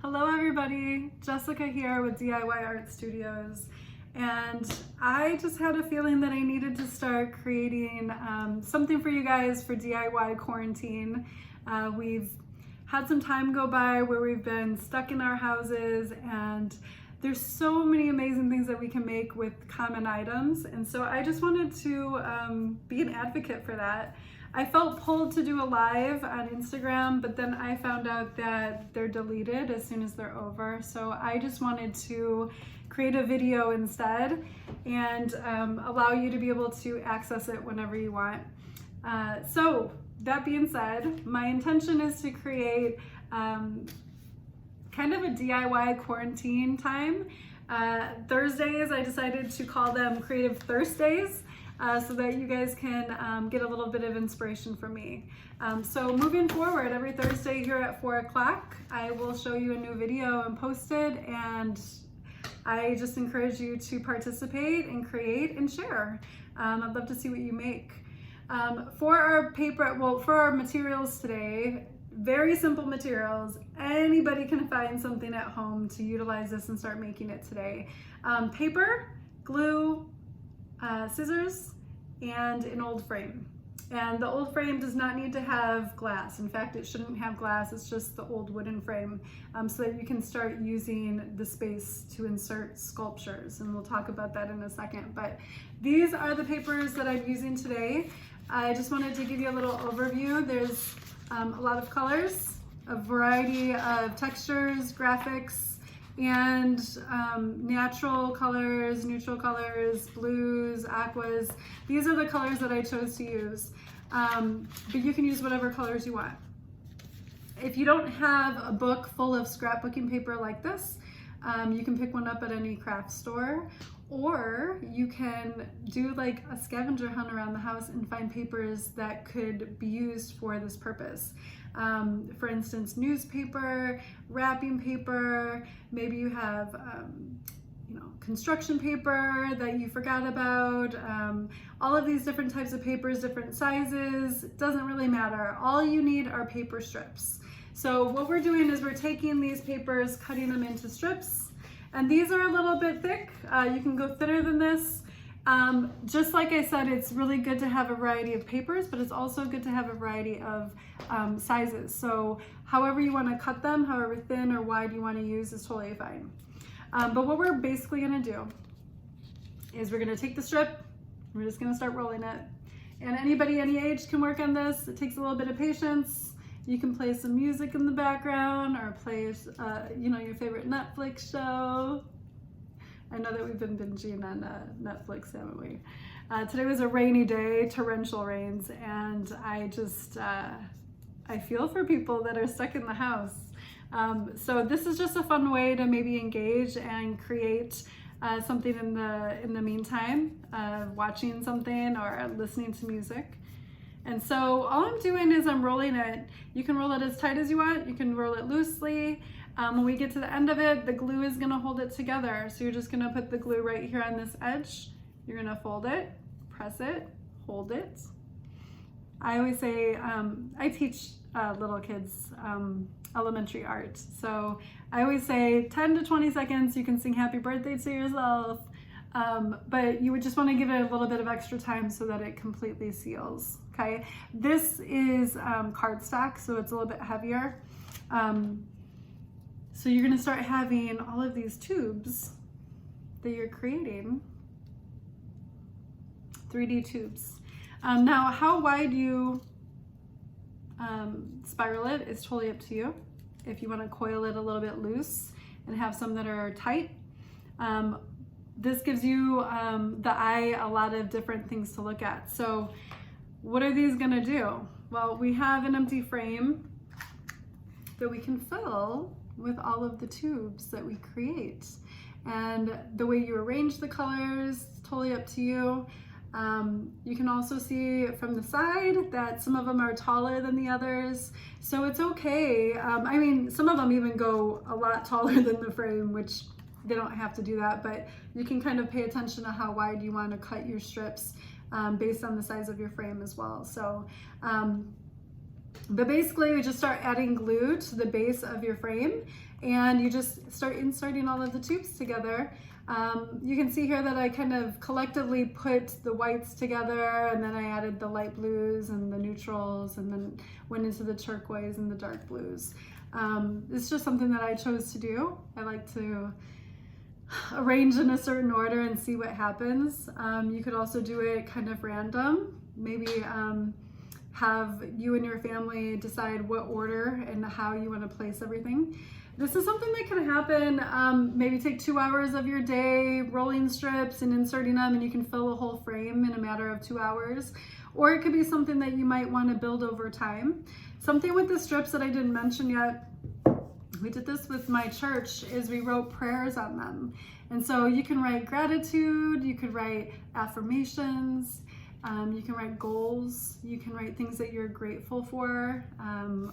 Hello everybody, Jessica here with DIY Art Studios, and I just had a feeling that I needed to start creating something for you guys for DIY quarantine. We've had some time go by where we've been stuck in our houses, and there's so many amazing things that we can make with common items, and so I just wanted to be an advocate for that. I felt pulled to do a live on Instagram, but then I found out that they're deleted as soon as they're over. So I just wanted to create a video instead and allow you to be able to access it whenever you want. So that being said, my intention is to create kind of a DIY quarantine time. Thursdays, I decided to call them Creative Thursdays. So that you guys can get a little bit of inspiration from me. So moving forward, every Thursday here at 4 o'clock, I will show you a new video and post it, and I just encourage you to participate and create and share. I'd love to see what you make. For our paper, well, for our materials today, very simple materials. Anybody can find something at home to utilize this and start making it today. Paper, glue, scissors, and an old frame. And the old frame does not need to have glass. In fact, it shouldn't have glass. It's just the old wooden frame, so that you can start using the space to insert sculptures. And we'll talk about that in a second. But these are the papers that I'm using today. I just wanted to give you a little overview. There's a lot of colors, a variety of textures, graphics, and natural colors, neutral colors, blues, aquas. These are the colors that I chose to use, but you can use whatever colors you want. If you don't have a book full of scrapbooking paper like this, you can pick one up at any craft store, or you can do like a scavenger hunt around the house and find papers that could be used for this purpose. For instance, newspaper, wrapping paper, maybe you have construction paper that you forgot about, all of these different types of papers, different sizes, it doesn't really matter. All you need are paper strips. So what we're doing is we're taking these papers, cutting them into strips, and these are a little bit thick. You can go thinner than this. Just like I said, it's really good to have a variety of papers, but it's also good to have a variety of sizes. So however you want to cut them, however thin or wide you want to use is totally fine. But what we're basically going to do is we're going to take the strip, we're just going to start rolling it. And anybody any age can work on this. It takes a little bit of patience. You can play some music in the background or play your favorite Netflix show. I know that we've been binging on Netflix, haven't we? Today was a rainy day, torrential rains, and I just, I feel for people that are stuck in the house. So this is just a fun way to maybe engage and create something in the meantime, watching something or listening to music. And so all I'm doing is I'm rolling it. You can roll it as tight as you want. You can roll it loosely. When we get to the end of it, the glue is gonna hold it together. So you're just gonna put the glue right here on this edge. You're gonna fold it, press it, hold it. I always say, I teach little kids elementary art. So I always say 10 to 20 seconds, you can sing happy birthday to yourself. But you would just want to give it a little bit of extra time so that it completely seals, okay? This is cardstock, so it's a little bit heavier. So you're gonna start having all of these tubes that you're creating, 3D tubes. Now, how wide you spiral it is totally up to you. If you wanna coil it a little bit loose and have some that are tight, this gives you, the eye, a lot of different things to look at. So what are these gonna do? Well, we have an empty frame that we can fill with all of the tubes that we create. And the way you arrange the colors, totally up to you. You can also see from the side that some of them are taller than the others. So it's okay. I mean, some of them even go a lot taller than the frame, which they don't have to do that, but you can kind of pay attention to how wide you want to cut your strips based on the size of your frame as well. So But basically you just start adding glue to the base of your frame, and you just start inserting all of the tubes together. You can see here that I kind of collectively put the whites together, and then I added the light blues and the neutrals, and then went into the turquoise and the dark blues. It's just something that I chose to do. I like to arrange in a certain order and see what happens. You could also do it kind of random. Maybe have you and your family decide what order and how you want to place everything. This is something that can happen, maybe take 2 hours of your day rolling strips and inserting them, and you can fill a whole frame in a matter of 2 hours. Or it could be something that you might want to build over time. Something with the strips that I didn't mention yet, we did this with my church, is we wrote prayers on them. And so you can write gratitude, you could write affirmations, you can write goals, you can write things that you're grateful for.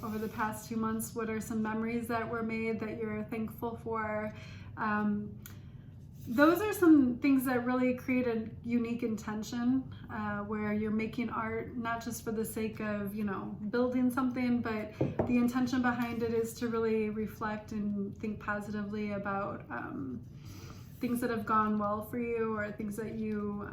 Over the past 2 months, what are some memories that were made that you're thankful for? Those are some things that really create a unique intention, where you're making art not just for the sake of, building something, but the intention behind it is to really reflect and think positively about things that have gone well for you, or things that you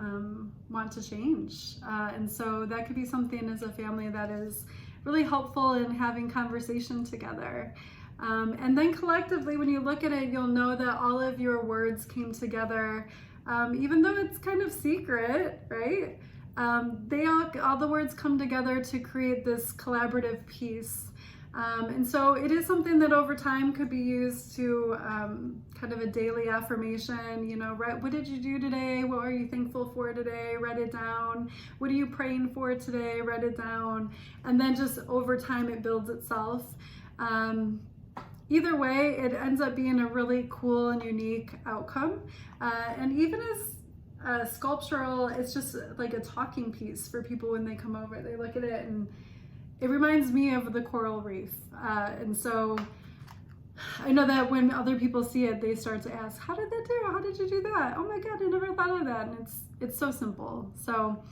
want to change. And so that could be something as a family that is really helpful in having conversation together. And then collectively, when you look at it, you'll know that all of your words came together, even though it's kind of secret, right? All the words come together to create this collaborative piece. And so it is something that over time could be used to kind of a daily affirmation. What did you do today? What are you thankful for today? Write it down. What are you praying for today? Write it down. And then just over time it builds itself. Either way, it ends up being a really cool and unique outcome. And even as sculptural, it's just like a talking piece for people when they come over. They look at it and it reminds me of the coral reef. And so I know that when other people see it, they start to ask, how did that do? How did you do that? Oh my God, I never thought of that. And it's so simple. So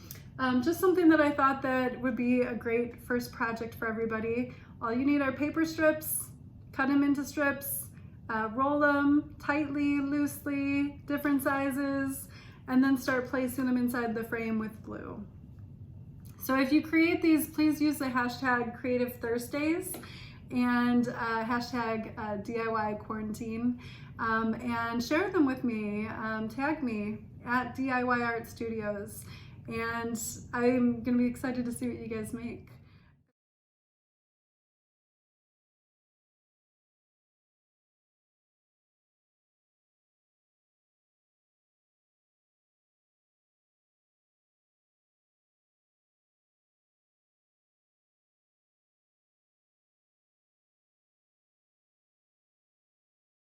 just something that I thought that would be a great first project for everybody. All you need are paper strips, cut them into strips, roll them tightly, loosely, different sizes, and then start placing them inside the frame with glue. So if you create these, please use the hashtag Creative Thursdays and hashtag DIY Quarantine, and share them with me. Tag me at DIY Art Studios, and I'm gonna be excited to see what you guys make.